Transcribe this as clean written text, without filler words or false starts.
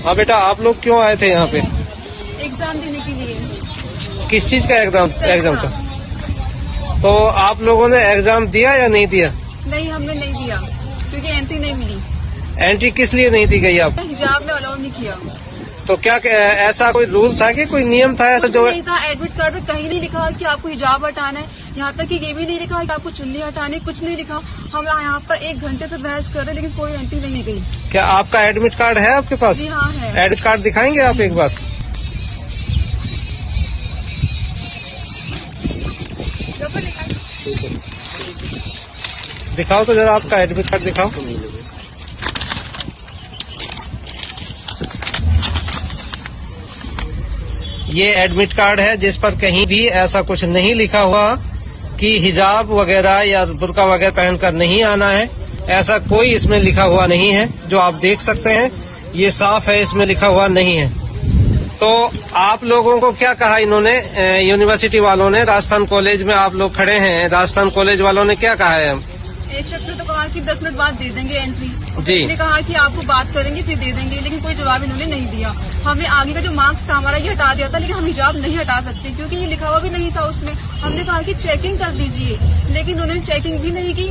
हाँ बेटा, आप लोग क्यों आए थे यहाँ पे? एग्जाम देने के लिए। किस चीज का एग्जाम का? तो आप लोगों ने एग्जाम दिया या नहीं दिया? नहीं, हमने नहीं दिया क्योंकि एंट्री नहीं मिली। एंट्री किस लिए नहीं दी गई आप? हिजाब में अलाउ नहीं किया। तो क्या ऐसा कोई रूल था कि कोई नियम था ऐसा जो? नहीं था, एडमिट कार्ड में कहीं नहीं लिखा कि आपको हिजाब हटाना है। यहाँ तक कि ये भी नहीं लिखा कि आपको चुन्नी हटानी, कुछ नहीं लिखा। हम यहाँ पर 1 घंटे से बहस कर रहे हैं लेकिन कोई एंट्री नहीं गई। क्या आपका एडमिट कार्ड है आपके पास? जी हाँ है। एडमिट कार्ड दिखाएंगे आप एक बार? दिखाओ तो जरा आपका एडमिट कार्ड दिखाओ। ये एडमिट कार्ड है जिस पर कहीं भी ऐसा कुछ नहीं लिखा हुआ कि हिजाब वगैरह या बुर्का वगैरह पहनकर नहीं आना है। ऐसा कोई इसमें लिखा हुआ नहीं है, जो आप देख सकते हैं। ये साफ है, इसमें लिखा हुआ नहीं है। तो आप लोगों को क्या कहा इन्होंने, यूनिवर्सिटी वालों ने? राजस्थान कॉलेज में आप लोग खड़े हैं, राजस्थान कॉलेज वालों ने क्या कहा है? एक शख्स ने तो कहा कि 10 मिनट बाद दे देंगे एंट्री। जी। ने कहा कि आपको बात करेंगे फिर दे देंगे, लेकिन कोई जवाब इन्होंने नहीं दिया। हमने आगे का जो मार्क्स था हमारा ये हटा दिया था, लेकिन हम हिजाब नहीं हटा सकते क्योंकि ये लिखा हुआ भी नहीं था उसमें। हमने कहा कि चेकिंग कर दीजिए, लेकिन उन्होंने चेकिंग भी नहीं की।